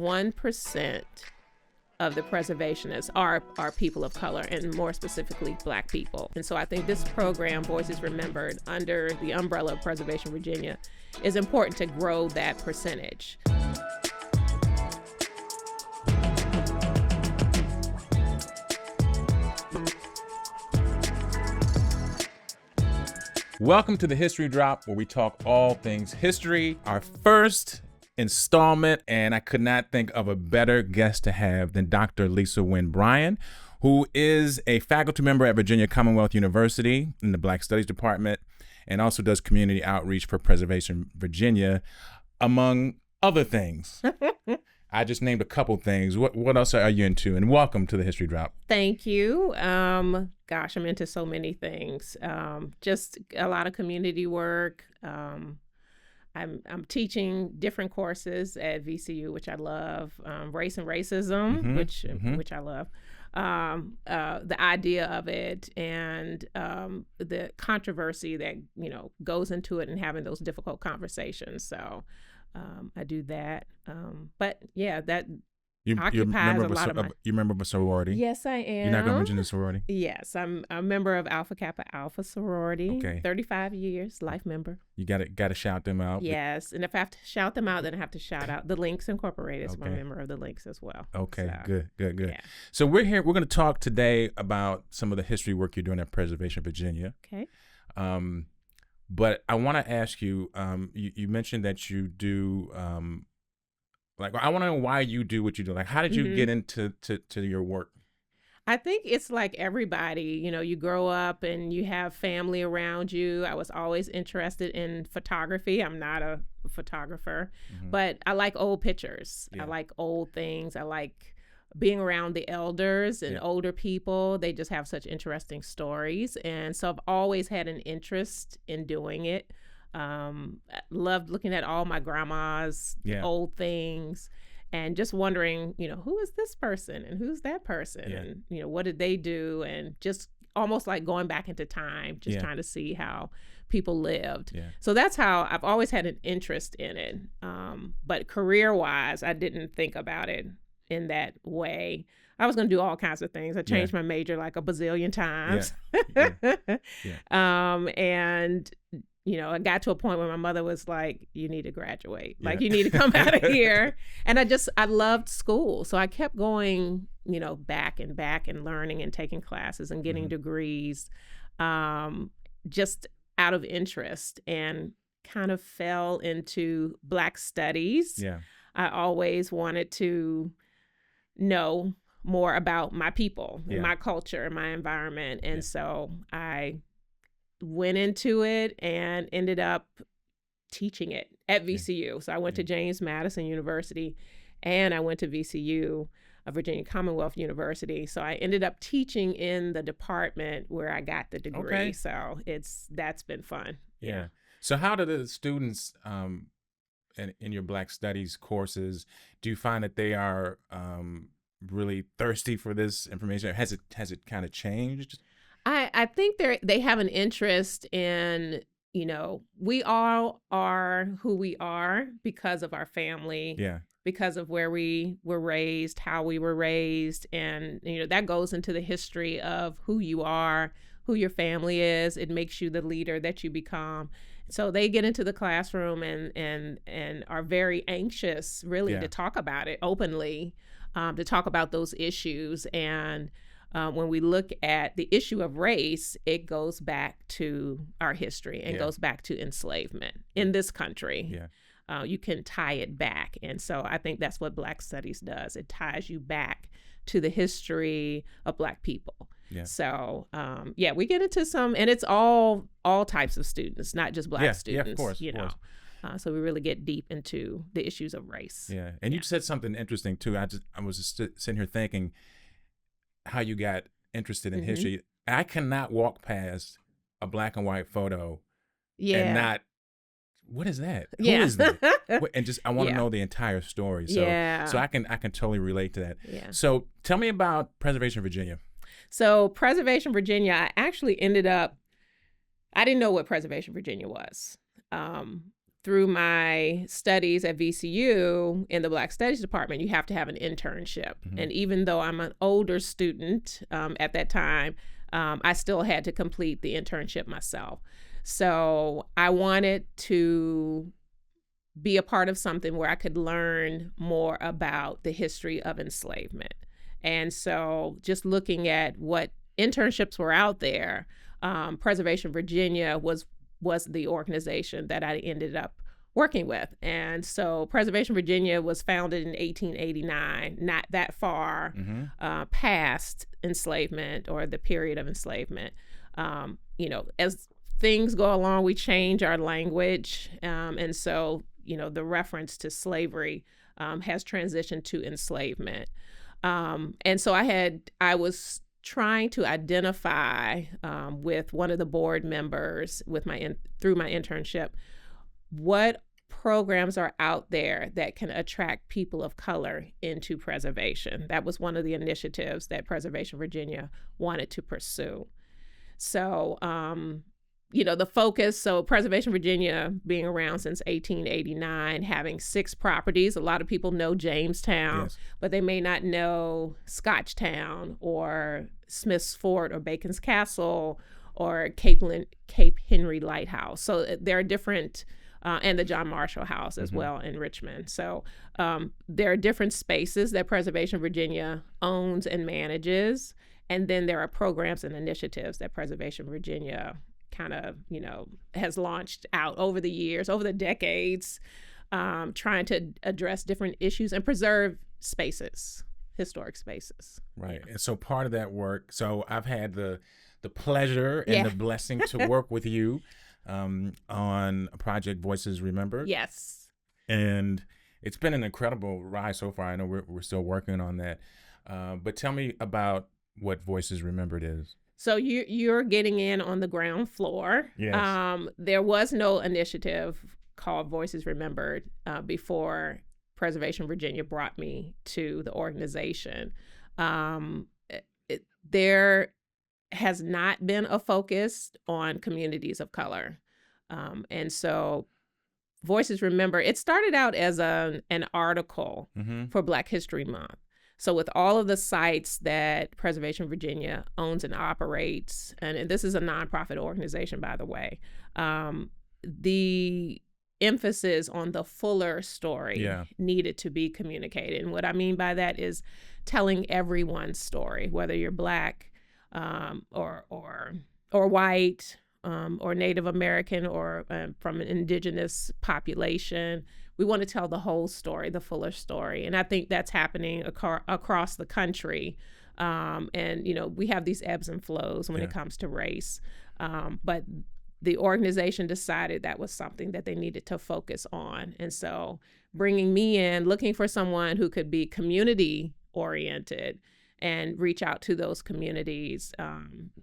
1% of the preservationists are people of color, and more specifically Black people. And so I think this program, Voices Remembered, under the umbrella of Preservation Virginia, is important to grow that percentage. Welcome to the History Drop, where we talk all things history. Our first installment, and I could not think of a better guest to have than Dr. Lisa Winn Bryan, who is a faculty member at Virginia Commonwealth University in the Black Studies Department, and also does community outreach for Preservation Virginia, among other things. I just named a couple things. What else are you into? And welcome to the History Drop. Thank you. I'm into so many things. Just a lot of community work. I'm teaching different courses at VCU, which I love. Race and racism, which I love. The idea of it and the controversy that goes into it, and having those difficult conversations. So I do that. But yeah, that occupies a lot of my... You member of a sorority? Yes, I am. You're not going to mention the sorority? Yes, I'm a member of Alpha Kappa Alpha sorority. Okay. 35 years, life member. You got to shout them out. Yes, and if I have to shout them out, then I have to shout out the Links Incorporated. I'm a member of the Links as well. Okay, so, good. Yeah. So we're going to talk today about some of the history work you're doing at Preservation Virginia. Okay. But I want to ask you, you mentioned that you do, I want to know why you do what you do. Like, how did you get into to your work? I think it's like everybody, you grow up and you have family around you. I was always interested in photography. I'm not a photographer, but I like old pictures. Yeah. I like old things. I like being around the elders and older people. They just have such interesting stories. And so I've always had an interest in doing it. I loved looking at all my grandma's old things and just wondering, who is this person and who's that person? And, what did they do? And just almost like going back into time, just trying to see how people lived. Yeah. So that's how I've always had an interest in it. But career-wise, I didn't think about it in that way. I was going to do all kinds of things. I changed my major like a bazillion times. And, I got to a point where my mother was like, you need to graduate. Like, you need to come out of here. And I loved school. So I kept going, back and learning and taking classes and getting degrees, just out of interest, and kind of fell into Black studies. Yeah. I always wanted to know more about my people, my culture, my environment. And so I went into it and ended up teaching it at VCU. So I went to James Madison University, and I went to VCU, Virginia Commonwealth University. So I ended up teaching in the department where I got the degree. Okay. So that's been fun. Yeah. So how do the students in your Black Studies courses, do you find that they are really thirsty for this information? Has it kind of changed? I think they have an interest in, we all are who we are because of our family, because of where we were raised, how we were raised. And, that goes into the history of who you are, who your family is. It makes you the leader that you become. So they get into the classroom and are very anxious, really, to talk about it openly, to talk about those issues. And when we look at the issue of race, it goes back to our history and goes back to enslavement in this country. Yeah. You can tie it back. And so I think that's what Black Studies does. It ties you back to the history of Black people. Yeah. So, we get into some, and it's all types of students, not just Black students. Yeah, of course. So we really get deep into the issues of race. Yeah. And you said something interesting too. I was just sitting here thinking how you got interested in history. I cannot walk past a black and white photo and not, what is that? Who is that? And just, I want to know the entire story. So I can totally relate to that. Yeah. So tell me about Preservation Virginia. So Preservation Virginia, I actually ended up, I didn't know what Preservation Virginia was. through my studies at VCU in the Black Studies department, you have to have an internship. Mm-hmm. And even though I'm an older student at that time, I still had to complete the internship myself. So I wanted to be a part of something where I could learn more about the history of enslavement. And so just looking at what internships were out there, Preservation Virginia was the organization that I ended up working with. And so Preservation Virginia was founded in 1889, not that far past enslavement or the period of enslavement. As things go along, we change our language. And so, the reference to slavery has transitioned to enslavement. And so I was trying to identify with one of the board members through my internship, what programs are out there that can attract people of color into preservation. That was one of the initiatives that Preservation Virginia wanted to pursue. So, the focus, so Preservation Virginia being around since 1889, having 6 properties. A lot of people know Jamestown, yes, but they may not know Scotchtown or Smith's Fort or Bacon's Castle or Cape Henry Lighthouse. So there are different, and the John Marshall House as well in Richmond. So there are different spaces that Preservation Virginia owns and manages. And then there are programs and initiatives that Preservation Virginia kind of, has launched out over the years, over the decades, trying to address different issues and preserve spaces, historic spaces. Right. Yeah. And so part of that work, so I've had the pleasure and the blessing to work with you on Project Voices Remembered. Yes. And it's been an incredible ride so far. I know we're still working on that. But tell me about what Voices Remembered is. So you're getting in on the ground floor. Yes. There was no initiative called Voices Remembered before Preservation Virginia brought me to the organization. There has not been a focus on communities of color. And so Voices Remembered, it started out as an article for Black History Month. So with all of the sites that Preservation Virginia owns and operates, and this is a nonprofit organization, by the way, the emphasis on the fuller story needed to be communicated. And what I mean by that is telling everyone's story, whether you're Black or white or Native American or from an indigenous population. We want to tell the whole story, the fuller story. And I think that's happening across the country. And, we have these ebbs and flows when it comes to race. But the organization decided that was something that they needed to focus on. And so bringing me in, looking for someone who could be community oriented and reach out to those communities,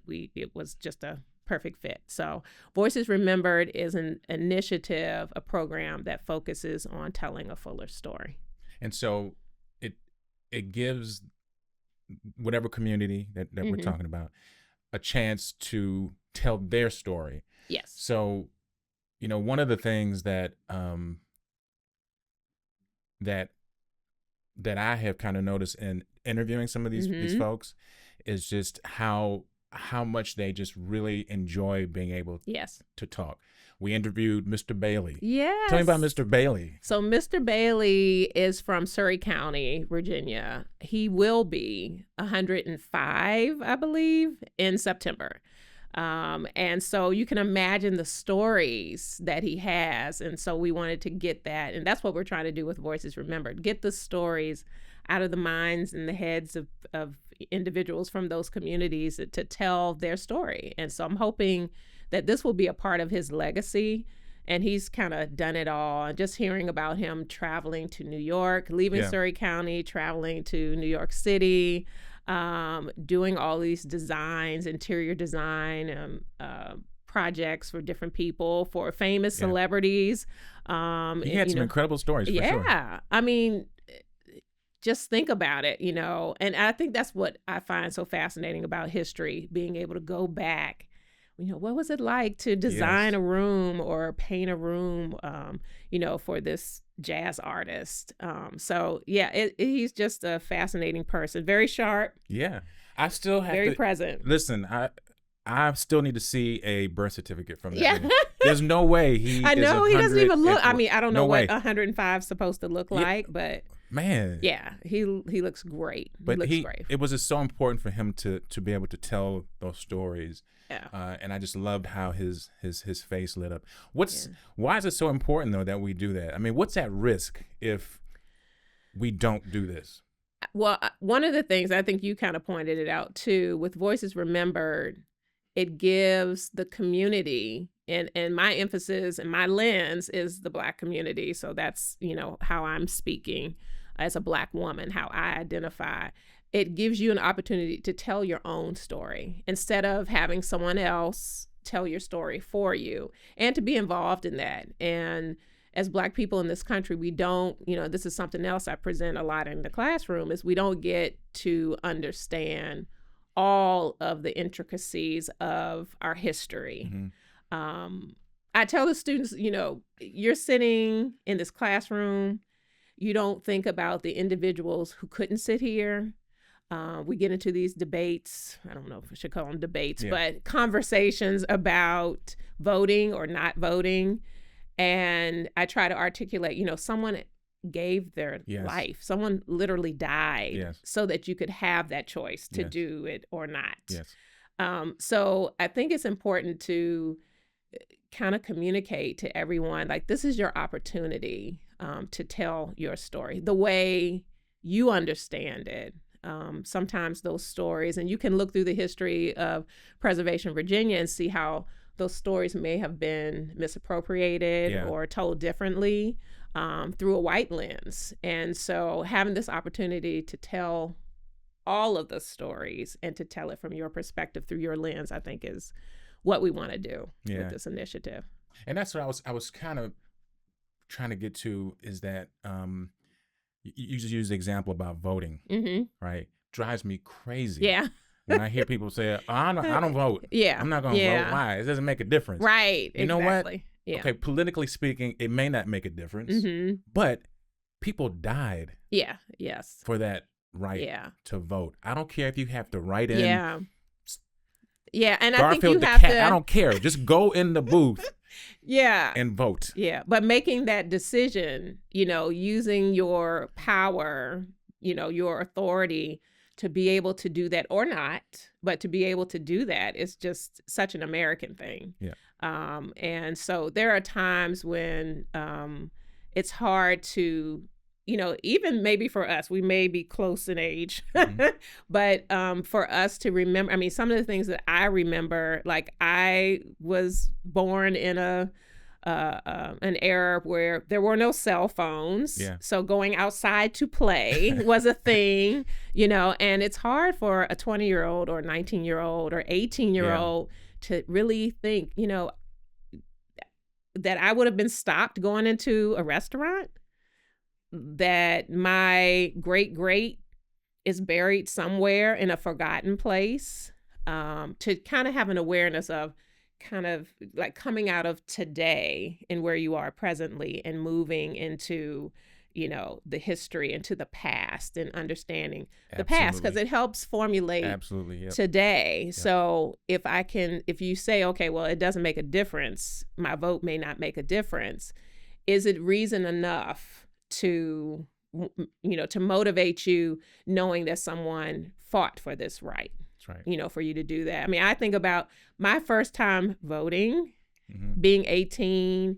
it was just a perfect fit. So Voices Remembered is an initiative, a program that focuses on telling a fuller story. And so it gives whatever community that we're talking about a chance to tell their story. Yes. So, one of the things that that I have kind of noticed in interviewing some of these folks is just how much they just really enjoy being able to talk. We interviewed Mr. Bailey. Yes. Tell me about Mr. Bailey. So Mr. Bailey is from Surry County, Virginia. He will be 105, I believe, in September. And so you can imagine the stories that he has. And so we wanted to get that. And that's what we're trying to do with Voices Remembered. Get the stories out of the minds and the heads of individuals from those communities to tell their story. And so I'm hoping that this will be a part of his legacy. And he's kind of done it all. And just hearing about him traveling to New York, leaving Surry County, traveling to New York City, doing all these designs, interior design projects for different people, for famous celebrities. He had some incredible stories, for sure. Yeah. I mean, just think about it, and I think that's what I find so fascinating about history, being able to go back what was it like to design a room or paint a room, for this jazz artist. So yeah, he's just a fascinating person, very sharp. Yeah. I still have very present. Listen, I still need to see a birth certificate from that man. There's no way he I know he doesn't even look. I mean, I don't know what way. 105 is supposed to look like, but man, yeah, he looks great. But he looks great. It was just so important for him to be able to tell those stories. Yeah. And I just loved how his face lit up. Why is it so important though that we do that? I mean, what's at risk if we don't do this? Well, one of the things, I think you kind of pointed it out too, with Voices Remembered, it gives the community, and my emphasis and my lens is the Black community. So that's, how I'm speaking as a Black woman, how I identify. It gives you an opportunity to tell your own story instead of having someone else tell your story for you, and to be involved in that. And as Black people in this country, we don't, this is something else I present a lot in the classroom, is we don't get to understand all of the intricacies of our history. Mm-hmm. I tell the students, you're sitting in this classroom, you don't think about the individuals who couldn't sit here. We get into these debates, I don't know if I should call them debates, but conversations about voting or not voting. And I try to articulate, someone gave their life. Someone literally died so that you could have that choice to do it or not. Yes. So I think it's important to kind of communicate to everyone, like, this is your opportunity to tell your story the way you understand it. Sometimes those stories, and you can look through the history of Preservation Virginia and see how those stories may have been misappropriated or told differently through a white lens. And so having this opportunity to tell all of the stories and to tell it from your perspective through your lens, I think is what we want to do with this initiative. And that's what I was kind of trying to get to, is that you just use the example about voting, right? Drives me crazy. Yeah. When I hear people say, I don't vote. Yeah. I'm not going to vote. Why? It doesn't make a difference. Right. You know what? Yeah. Okay, politically speaking, it may not make a difference, but people died for that right to vote. I don't care if you have to write in. Yeah, and Garfield I think you the have cat. to. I don't care. Just go in the booth. And vote. Yeah, but making that decision, using your power, your authority to be able to do that, or not, but to be able to do that is just such an American thing. Yeah. And so there are times when it's hard to, even maybe for us, we may be close in age, but for us to remember, I mean, some of the things that I remember, like, I was born in an era where there were no cell phones. Yeah. So going outside to play was a thing, and it's hard for a 20-year-old or 19-year-old or 18-year-old to really think, that I would have been stopped going into a restaurant, that my great is buried somewhere in a forgotten place, to kind of have an awareness of kind of like coming out of today and where you are presently and moving into, the history, into the past, and understanding the past, because it helps formulate today. Yep. So if you say, okay, well, it doesn't make a difference, my vote may not make a difference, is it reason enough to motivate you, knowing that someone fought for this right? That's right. For you to do that. I mean, I think about my first time voting, being 18,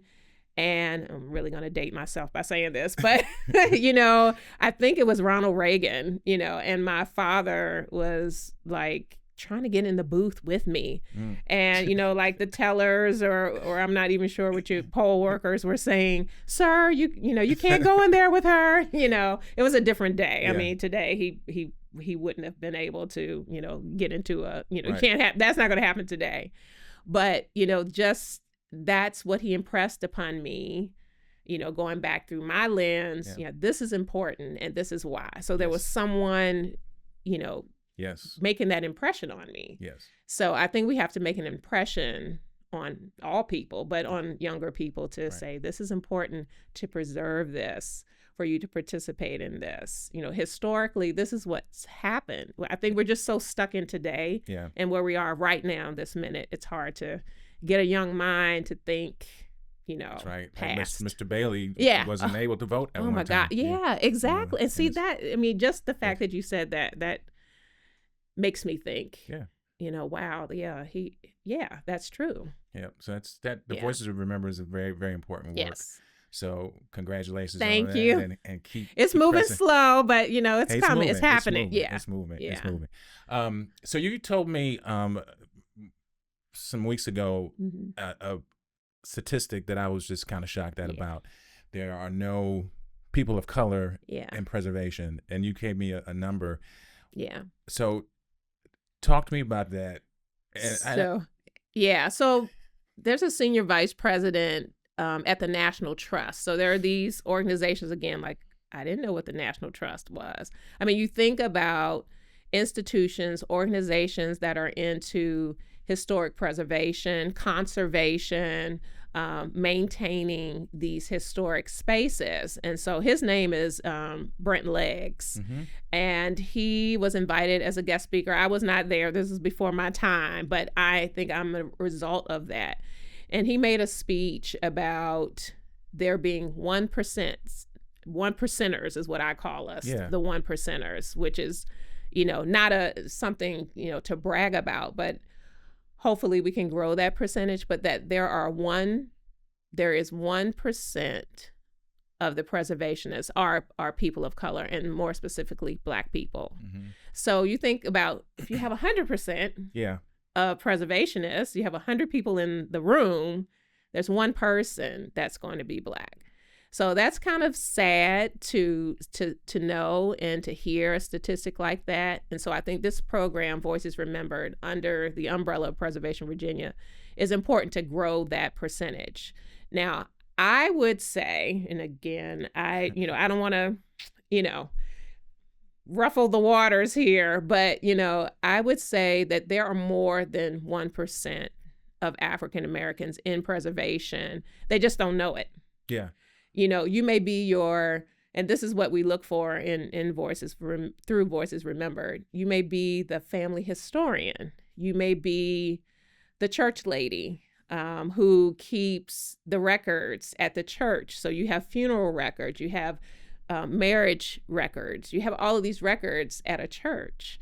and I'm really going to date myself by saying this, but, I think it was Ronald Reagan, and my father was like trying to get in the booth with me. And, like the tellers or I'm not even sure what your poll workers were saying, sir, you can't go in there with her. It was a different day. I mean, today he wouldn't have been able to, get into you can't have, that's not going to happen today. But, just that's what he impressed upon me, going back through my lens, this is important and this is why. So there was someone, making that impression on me. Yes. So I think we have to make an impression on all people, but on younger people to say, this is important to preserve this, for you to participate in this. You know, historically, this is what's happened. I think we're just so stuck in today and where we are right now, this minute. It's hard to get a young mind to think, you know, that's right. past. Mr. Bailey wasn't able to vote at one time. Oh my God. Yeah, exactly. And see that, I mean, just the fact that you said that makes me think, you know, wow, that's true. Yeah. So the Voices of Remember is a very, very important work. Yes. So congratulations. Thank on you. that and keep moving pressing. slow, but you know, it's coming. Moving. It's happening. It's moving. It's moving. So you told me some weeks ago a statistic that I was just kind of shocked at about. There are no people of color in preservation, and you gave me a number. Yeah. So talk to me about that. So there's a senior vice president at the National Trust. So there are these organizations, again, like I didn't know what the National Trust was. I mean, you think about institutions, organizations that are into historic preservation, conservation, maintaining these historic spaces. And so his name is Brent Leggs. And he was invited as a guest speaker. I was not there. This is before my time, but I think I'm a result of that. And he made a speech about there being 1%ers is what I call us, the 1%ers, which is, you know, not something, you know, to brag about, but hopefully we can grow that percentage, but that there is 1% of the preservationists are people of color, and more specifically Black people. So you think about if you have 100% of preservationists, you have 100 people in the room, there's one person that's going to be Black. So that's kind of sad to know and to hear a statistic like that. And so I think this program, Voices Remembered, under the umbrella of Preservation Virginia, is important to grow that percentage. Now, I would say, and again, I don't want to, ruffle the waters here, but, I would say that there are more than 1% of African Americans in preservation. They just don't know it. Yeah. You may be and this is what we look for in through Voices Remembered. You may be the family historian. You may be the church lady who keeps the records at the church. So you have funeral records, you have marriage records, you have all of these records at a church.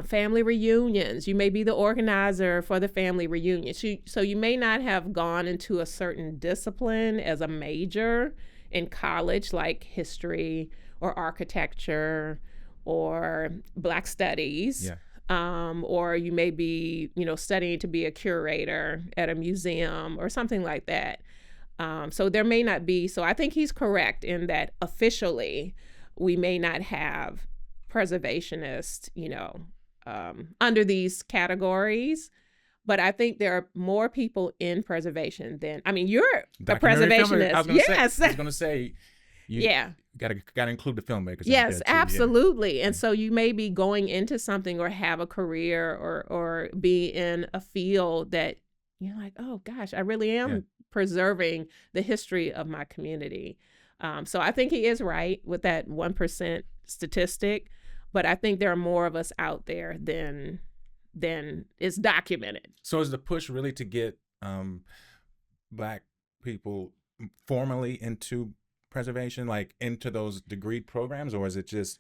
Family reunions, you may be the organizer for the family reunion. So you may not have gone into a certain discipline as a major in college, like history or architecture or Black studies. Yeah. Or you may be, studying to be a curator at a museum or something like that. So there may not be, so I think he's correct in that officially we may not have preservationists, under these categories. But I think there are more people in preservation than, you're a preservationist. I was going to say, you got to include the filmmakers. Yes, absolutely. Yeah. And so you may be going into something or have a career or be in a field that you're like, oh gosh, I really am preserving the history of my community. So I think he is right with that 1% statistic, but I think there are more of us out there than is documented. So is the push really to get Black people formally into preservation, like into those degree programs, or is it just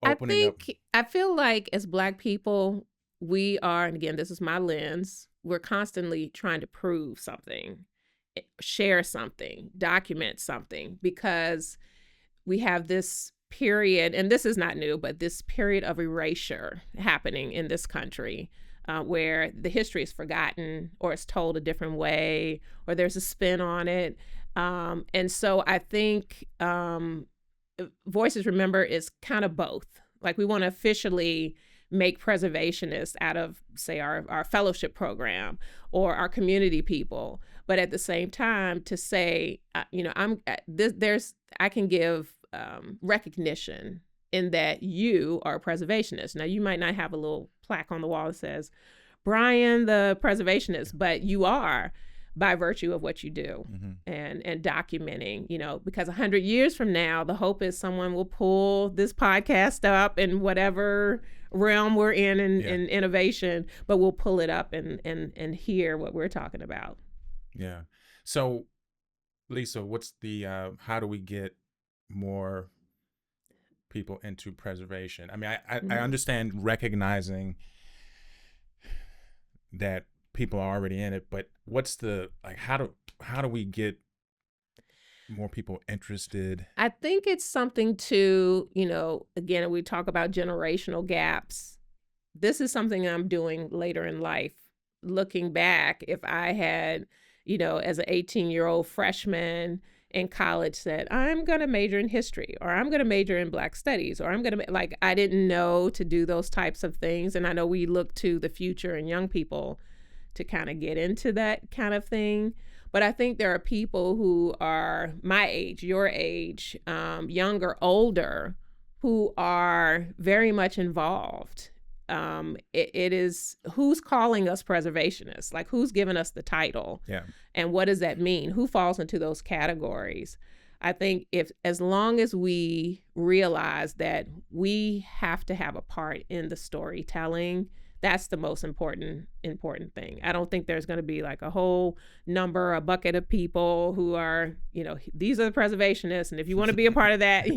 opening up? I feel like as Black people, we are, and again, this is my lens, we're constantly trying to prove something, share something, document something, because we have this period, and this is not new, but this period of erasure happening in this country where the history is forgotten or it's told a different way or there's a spin on it. And so I think Voices Remember is kind of both. Like we want to officially make preservationists out of, say, our fellowship program or our community people. But at the same time to say, I can give recognition in that you are a preservationist. Now, you might not have a little plaque on the wall that says, Bryan the preservationist, but you are by virtue of what you do and documenting, because 100 years from now, the hope is someone will pull this podcast up in whatever realm we're in innovation, but we'll pull it up and hear what we're talking about. Yeah. So, Lisa, what's the, how do we get more people into preservation? I mean, I understand recognizing that people are already in it, but what's the, like, how do we get more people interested? I think it's something to, again, we talk about generational gaps. This is something I'm doing later in life. Looking back, if I had, as an 18-year-old freshman in college said, I'm going to major in history, or I'm going to major in Black studies, or I'm going to, I didn't know to do those types of things. And I know we look to the future and young people to kind of get into that kind of thing. But I think there are people who are my age, your age, younger, older, who are very much involved. It is who's calling us preservationists, like who's giving us the title, and what does that mean? Who falls into those categories? I think as long as we realize that we have to have a part in the storytelling, that's the most important thing. I don't think there's going to be like a whole a bucket of people who are, these are the preservationists, and if you want to be a part of that,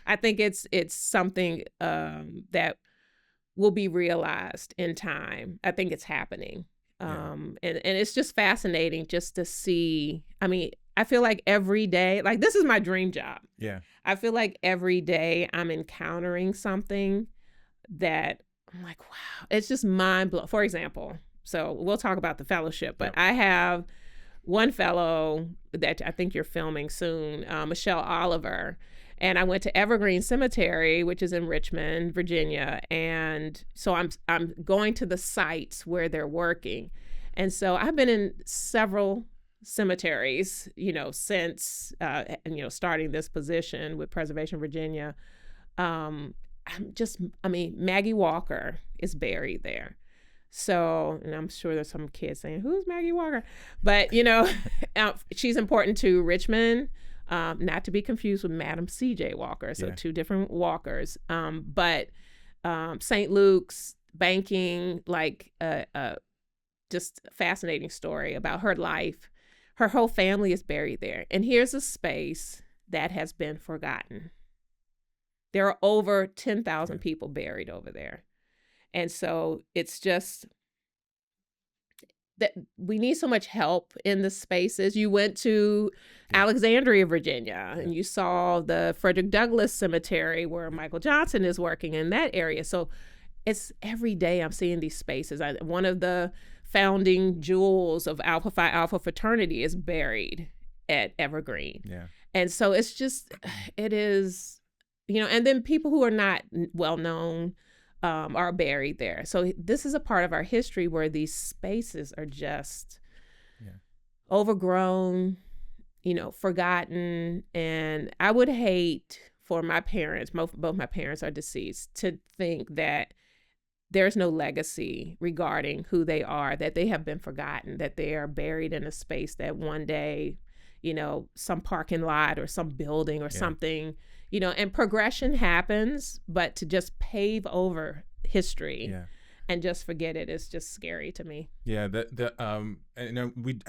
I think it's something that will be realized in time. I think it's happening. And it's just fascinating just to see. I mean, I feel like every day, like this is my dream job. Yeah. I feel like every day I'm encountering something that I'm like, wow, it's just mind blowing. For example, so we'll talk about the fellowship, but I have one fellow that I think you're filming soon, Michelle Oliver. And I went to Evergreen Cemetery, which is in Richmond, Virginia. And so I'm going to the sites where they're working. And so I've been in several cemeteries, since, starting this position with Preservation Virginia. Maggie Walker is buried there. So, and I'm sure there's some kids saying, who's Maggie Walker? But, she's important to Richmond. Not to be confused with Madam C.J. Walker, so two different Walkers. But St. Luke's, banking, just a fascinating story about her life. Her whole family is buried there. And here's a space that has been forgotten. There are over 10,000 people buried over there. And so it's just that we need so much help in the spaces. You went to Alexandria, Virginia, and you saw the Frederick Douglass Cemetery where Michael Johnson is working in that area. So it's every day I'm seeing these spaces. One of the founding jewels of Alpha Phi Alpha fraternity is buried at Evergreen. Yeah. And so it's just, it is, and then people who are not well known are buried there. So this is a part of our history where these spaces are just overgrown, forgotten. And I would hate for my parents, both my parents are deceased, to think that there's no legacy regarding who they are, that they have been forgotten, that they are buried in a space that one day, some parking lot or some building or something, and progression happens, but to just pave over history and just forget it is just scary to me. Yeah, I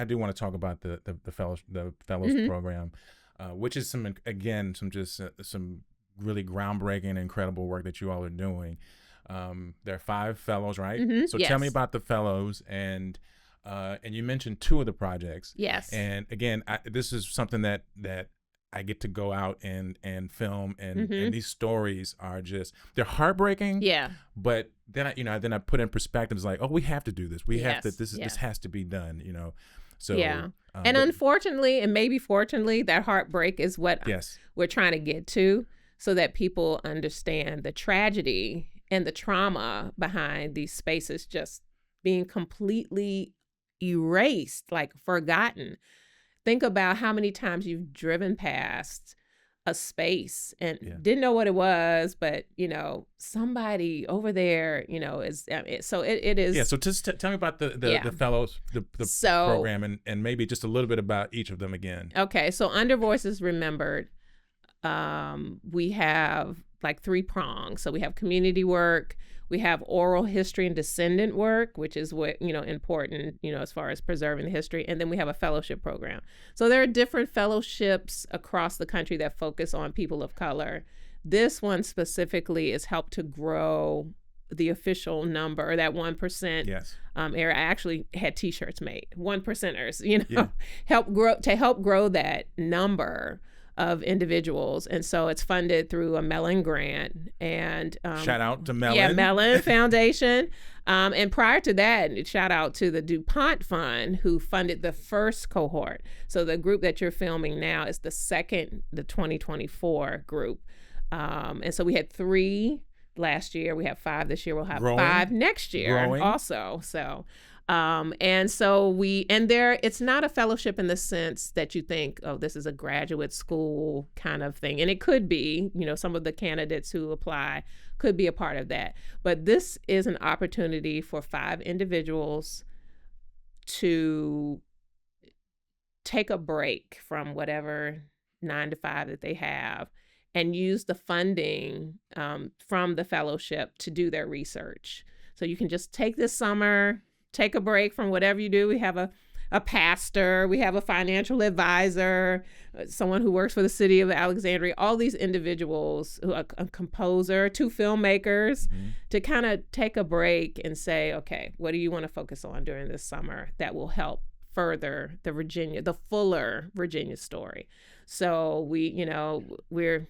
do want to talk about the fellows program, which is some really groundbreaking and incredible work that you all are doing. There are 5 fellows, right? Mm-hmm. So tell me about the fellows, and you mentioned 2 of the projects. Yes. And again, this is something that I get to go out and film, and these stories are they're heartbreaking. Yeah. But then I put in perspective, it's like, oh, we have to do this. We have to. This has to be done. So yeah. And unfortunately, and maybe fortunately, that heartbreak is what we're trying to get to, so that people understand the tragedy and the trauma behind these spaces just being completely erased, like forgotten. Think about how many times you've driven past a space and didn't know what it was, but somebody over there, is so it is. Yeah. So just tell me about the fellows, the program, and maybe just a little bit about each of them again. Okay. So under Voices Remembered, we have like 3 prongs. So we have community work, we have oral history and descendant work, which is what, important, as far as preserving the history. And then we have a fellowship program. So there are different fellowships across the country that focus on people of color. This one specifically is helped to grow the official number, that 1%. Yes. Area. I actually had T-shirts made, 1%ers, help grow that number of individuals. And so it's funded through a Mellon grant. And shout out to Mellon. Yeah, Mellon Foundation. And prior to that, shout out to the DuPont Fund, who funded the first cohort. So the group that you're filming now is the 2024 group. And so we had 3 last year. We have 5 this year. We'll have 5 next year also. So it's not a fellowship in the sense that you think, oh, this is a graduate school kind of thing. And it could be, some of the candidates who apply could be a part of that. But this is an opportunity for 5 individuals to take a break from whatever 9 to 5 that they have and use the funding from the fellowship to do their research. So you can just take this summer, take a break from whatever you do. We have a pastor, we have a financial advisor, someone who works for the city of Alexandria, all these individuals, a composer, 2 filmmakers, to kind of take a break and say, okay, what do you want to focus on during this summer that will help further the fuller Virginia story? So we're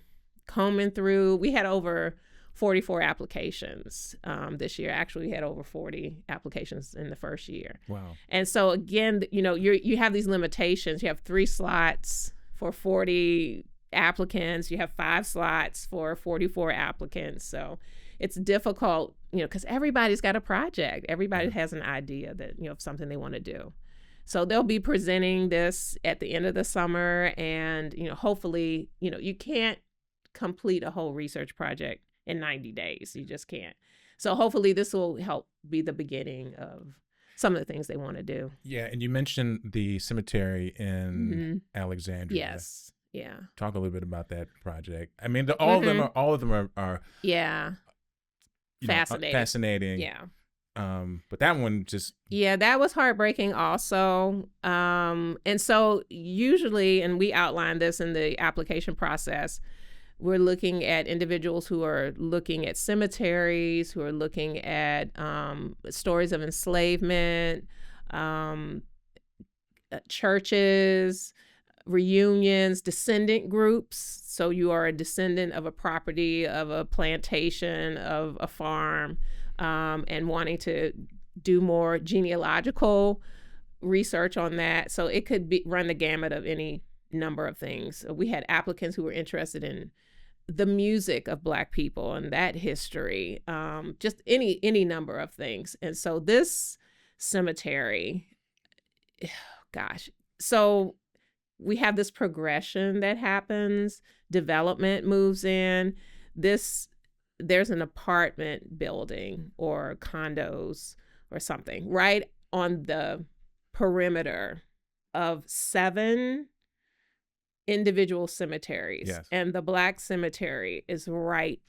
combing through, we had over 44 applications this year. Actually, we had over 40 applications in the first year. Wow. And so again, you have these limitations. You have 3 slots for 40 applicants. You have 5 slots for 44 applicants. So it's difficult, because everybody's got a project. Everybody has an idea that, of something they want to do. So they'll be presenting this at the end of the summer, and, hopefully, you can't complete a whole research project in 90 days. You just can't. So hopefully this will help be the beginning of some of the things they want to do. Yeah. And you mentioned the cemetery in Alexandria. Yes. Yeah. Talk a little bit about that project. I mean, all of them are fascinating. Yeah. But that one just... Yeah, that was heartbreaking also. And so usually, and we outlined this in the application process, we're looking at individuals who are looking at cemeteries, who are looking at stories of enslavement, churches, reunions, descendant groups. So you are a descendant of a property, of a plantation, of a farm, and wanting to do more genealogical research on that. So it could run the gamut of any number of things. We had applicants who were interested in the music of Black people and that history, just any number of things. And so this cemetery, so we have this progression that happens, development moves in, there's an apartment building or condos or something right on the perimeter of 7 individual cemeteries. Yes. And the Black cemetery is right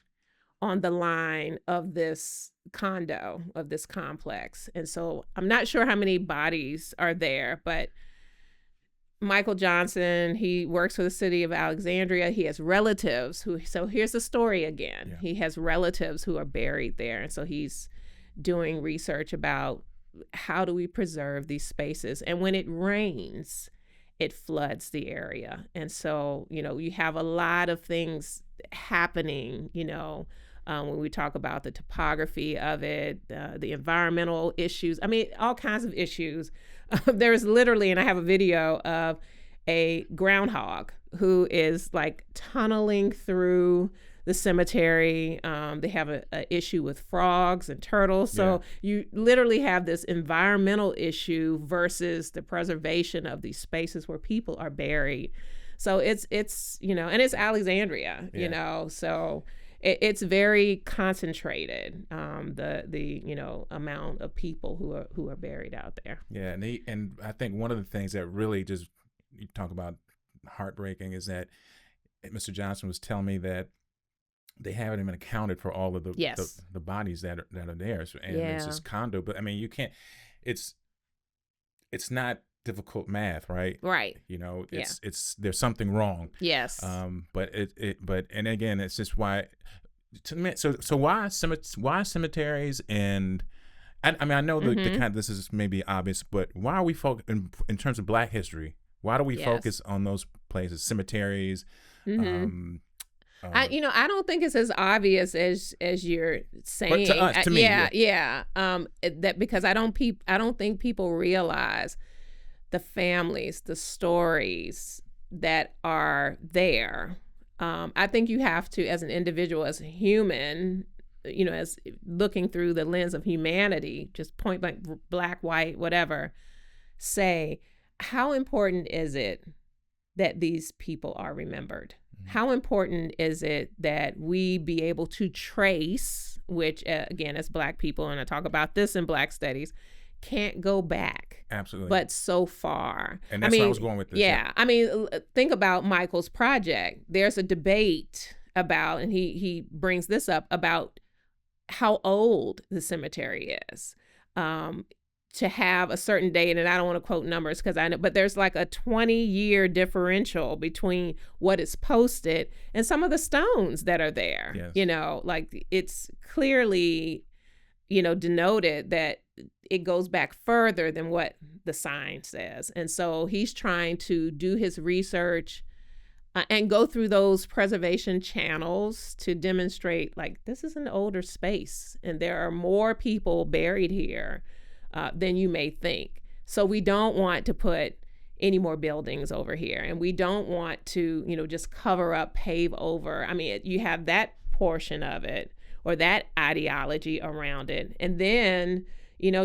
on the line of this condo, of this complex. And so I'm not sure how many bodies are there, but Michael Johnson, he works for the city of Alexandria. He has relatives so here's the story again. Yeah. He has relatives who are buried there. And so he's doing research about how do we preserve these spaces? And when it rains, it floods the area. And so, you have a lot of things happening, when we talk about the topography of it, the environmental issues. I mean, all kinds of issues. There's literally, and I have a video of a groundhog who is like tunneling through the cemetery. They have an issue with frogs and turtles. So you literally have this environmental issue versus the preservation of these spaces where people are buried. So it's and it's Alexandria, so it's very concentrated, the amount of people who are buried out there. Yeah, and I think one of the things that really just, you talk about heartbreaking, is that Mr. Johnson was telling me that they haven't even accounted for all of the bodies that are there. So, and it's this condo, but I mean, you can't. It's not difficult math, right? Right. It's there's something wrong. Yes. But again, it's just why. To me, so why cemeteries? And I mean, I know the kind of, this is maybe obvious, but why are we in terms of Black history? Why do we focus on those places, cemeteries? I don't think it's as obvious as you're saying. But to me, that because I don't think people realize the families, the stories that are there. I think you have to, as an individual, as a human, as looking through the lens of humanity, just point blank, Black, white, whatever, say, how important is it that these people are remembered? How important is it that we be able to trace, which again, as Black people, and I talk about this in Black studies, can't go back. Absolutely. But so far. And that's where I was going with this. Yeah. I mean, think about Michael's project. There's a debate about, and he brings this up, about how old the cemetery is. To have a certain date, and I don't want to quote numbers because I know, but there's like a 20-year differential between what is posted and some of the stones that are there. Yes. Like it's clearly, denoted that it goes back further than what the sign says. And so he's trying to do his research and go through those preservation channels to demonstrate, like, this is an older space and there are more people buried here than you may think. So we don't want to put any more buildings over here, and we don't want to, just cover up, pave over. I mean, you have that portion of it, or that ideology around it, and then,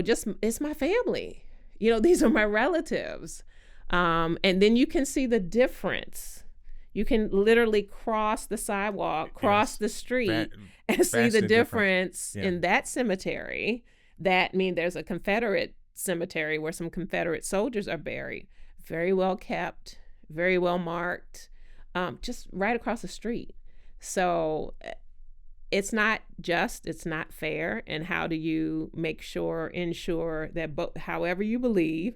just, it's my family. These are my relatives, and then you can see the difference. You can literally cross the sidewalk, cross the street, and see the difference in that cemetery. That means there's a Confederate cemetery where some Confederate soldiers are buried. Very well kept, very well marked, just right across the street. So it's not just, it's not fair. And how do you ensure that however you believe,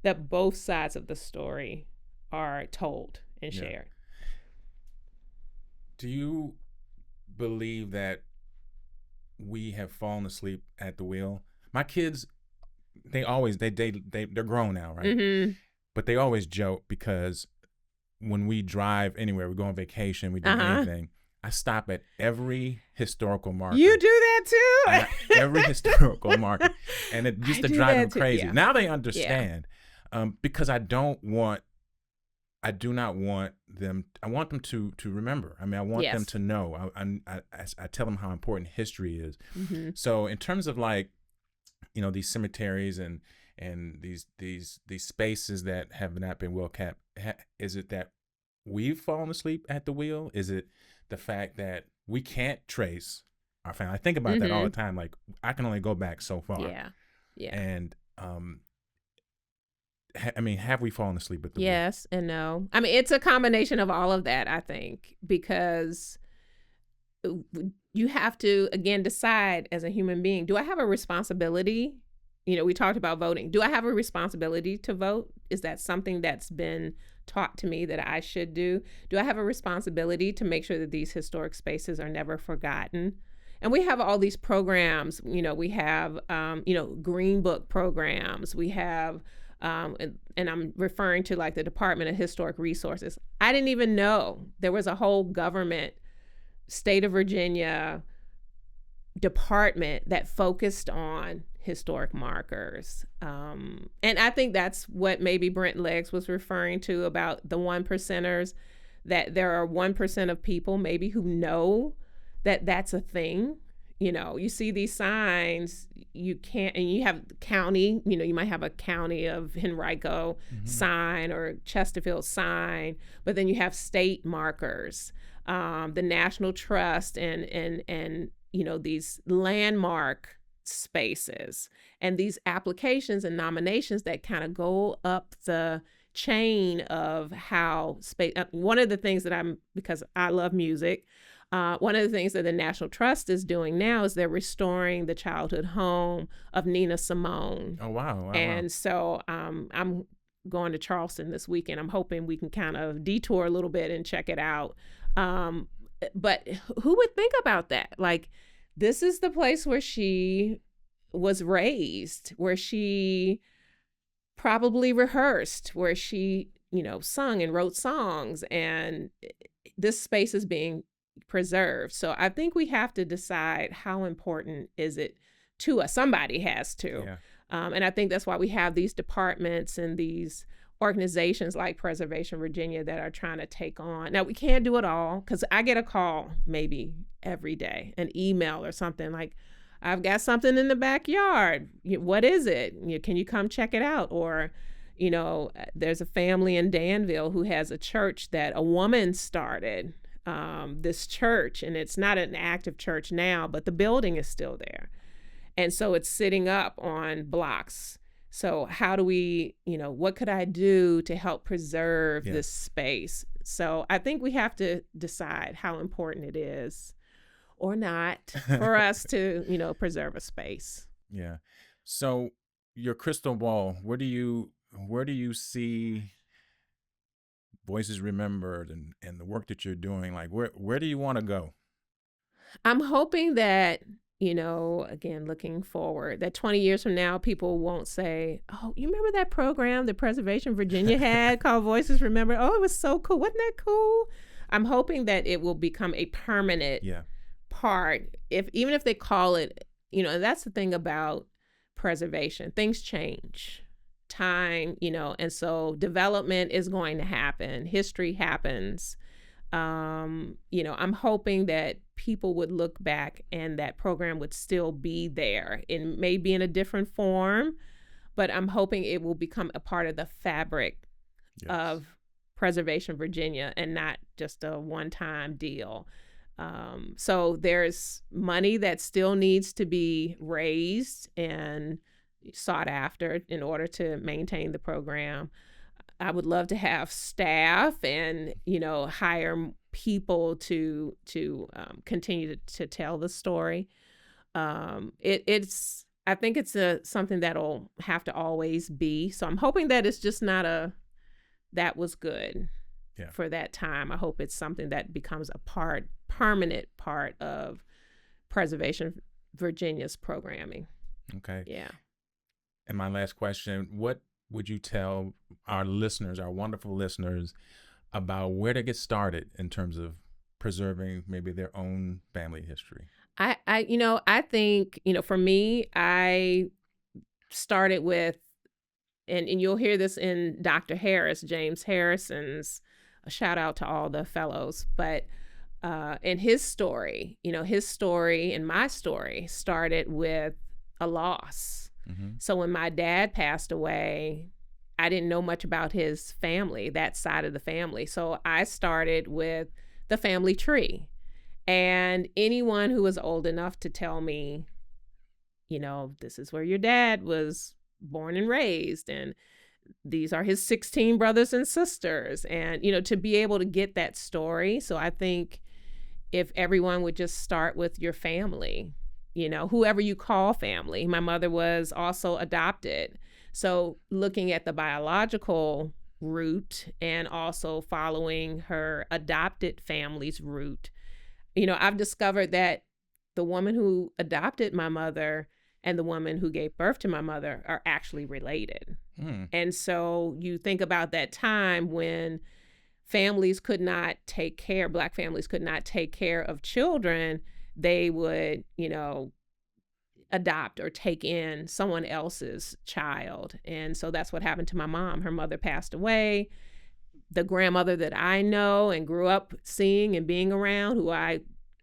that both sides of the story are told and shared? Do you believe that we have fallen asleep at the wheel? My kids, they're grown now, right? Mm-hmm. But they always joke, because when we drive anywhere, we go on vacation, we do anything, I stop at every historical marker. You do that too? Every historical marker. And it used to drive them crazy. Yeah. Now they understand, because I do not want them, I want them to remember. I mean, I want them to know. I tell them how important history is. Mm-hmm. So in terms of, like, these cemeteries and these spaces that have not been well kept, is it that we've fallen asleep at the wheel? Is it the fact that we can't trace our family? I think about that all the time. Like, I can only go back so far. Yeah. And I mean, have we fallen asleep at the wheel? Yes and no. I mean, it's a combination of all of that, I think, because you have to, again, decide as a human being, do I have a responsibility? We talked about voting. Do I have a responsibility to vote? Is that something that's been taught to me that I should do? Do I have a responsibility to make sure that these historic spaces are never forgotten? And we have all these programs. We have, Green Book programs. We have, and I'm referring to, like, the Department of Historic Resources. I didn't even know there was a whole government, state of Virginia department that focused on historic markers. And I think that's what maybe Brent Leggs was referring to about the 1%ers, that there are 1% of people maybe who know that that's a thing, you see these signs, you can't, and you have county, you might have a county of Henrico sign or Chesterfield sign, but then you have state markers, the National Trust and these landmark spaces and these applications and nominations that kind of go up the chain of how space. One of the things that because I love music, one of the things that the National Trust is doing now is they're restoring the childhood home of Nina Simone. Oh, wow. And so I'm going to Charleston this weekend. I'm hoping we can kind of detour a little bit and check it out. But who would think about that? Like, this is the place where she was raised, where she probably rehearsed, where she, sung and wrote songs, and this space is being preserved. So I think we have to decide how important is it to us. Somebody has to. Yeah. And I think that's why we have these departments and these organizations like Preservation Virginia that are trying to take on. Now, we can't do it all, because I get a call maybe every day, an email or something like, I've got something in the backyard. What is it? Can you come check it out? Or, there's a family in Danville who has a church that a woman started, this church, and it's not an active church now, but the building is still there. And so it's sitting up on blocks. So how do we, what could I do to help preserve this space? So I think we have to decide how important it is or not for us to, preserve a space. Yeah. So your crystal ball, where do you see Voices Remembered and the work that you're doing? Like, where do you want to go? I'm hoping that, again, looking forward, that 20 years from now, people won't say, oh, you remember that program that Preservation Virginia had called Voices Remembered? Oh, it was so cool. Wasn't that cool? I'm hoping that it will become a permanent part, even if they call it, and that's the thing about preservation. Things change, time, and so development is going to happen. History happens. I'm hoping that people would look back and that program would still be there. It may be in a different form, but I'm hoping it will become a part of the fabric of Preservation Virginia and not just a one-time deal. So there's money that still needs to be raised and sought after in order to maintain the program. I would love to have staff and, hire people to continue to tell the story. I think it's something that'll have to always be. So I'm hoping that it's just not that was good for that time. I hope it's something that becomes a permanent part of Preservation Virginia's programming. Okay. Yeah. And my last question, what would you tell our listeners, our wonderful listeners, about where to get started in terms of preserving maybe their own family history? I think, for me, I started with, and you'll hear this in Dr. Harris, James Harrison's, a shout out to all the fellows, but in his story, his story and my story started with a loss. Mm-hmm. So when my dad passed away, I didn't know much about his family, that side of the family. So I started with the family tree. And anyone who was old enough to tell me, this is where your dad was born and raised, and these are his 16 brothers and sisters, and, to be able to get that story. So I think if everyone would just start with your family, whoever you call family. My mother was also adopted. So looking at the biological root and also following her adopted family's root, I've discovered that the woman who adopted my mother and the woman who gave birth to my mother are actually related. And so you think about that time when families could not take care, Black families could not take care of children, they would, adopt or take in someone else's child. And so that's what happened to my mom. Her mother passed away. The grandmother that I know and grew up seeing and being around, who I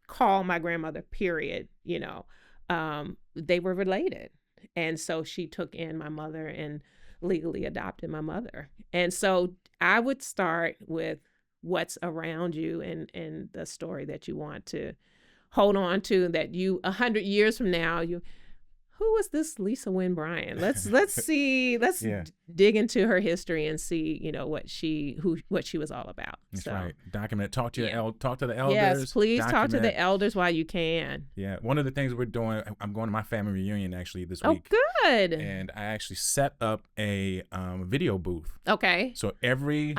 call my grandmother, period, they were related. And so she took in my mother and legally adopted my mother. And so I would start with what's around you and the story that you want to hold on to, that 100 years from now, who was this Lisa Winn Bryan? Let's dig into her history and see, what she was all about. That's right. Document. Talk to the elders. Yes, please talk to the elders while you can. Yeah. One of the things we're doing, I'm going to my family reunion actually this week. Oh, good. And I actually set up a video booth. Okay. So every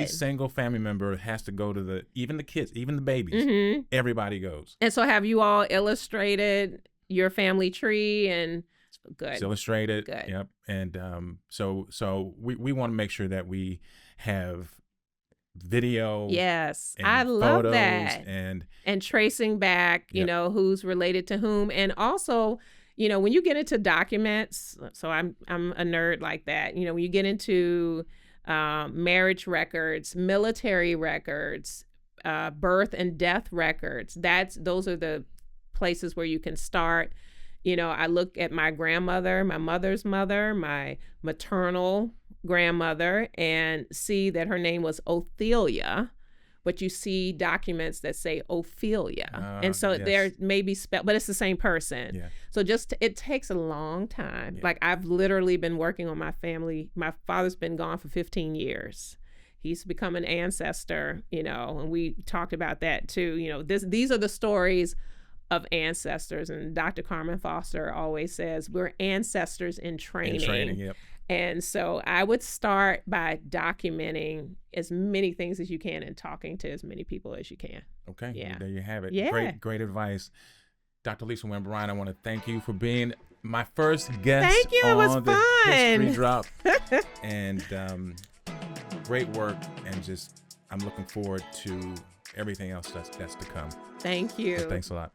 single family member has to go to even the kids, even the babies. Mm-hmm. Everybody goes. And so have you all illustrated your family tree? And good. It's illustrated. Good. Yep. And so we want to make sure that we have video. Yes, and I love photos that. And tracing back, who's related to whom, and also, when you get into documents. So I'm a nerd like that. When you get into marriage records, military records, birth and death records, those are the places where you can start. I look at my grandmother, my mother's mother, my maternal grandmother, and see that her name was Othelia, but you see documents that say Ophelia. And so there may be but it's the same person. Yeah. So it takes a long time. Yeah. Like I've literally been working on my family. My father's been gone for 15 years. He's become an ancestor, and we talked about that too. These are the stories of ancestors, and Dr. Carmen Foster always says we're ancestors in training. Yep. And so I would start by documenting as many things as you can and talking to as many people as you can. Okay. Yeah. There you have it. Yeah. Great advice. Dr. Lisa Winn Bryan, I want to thank you for being my first guest. Thank you. It was on fun. The History Drop. And great work, and just I'm looking forward to everything else that's to come. Thank you. So thanks a lot.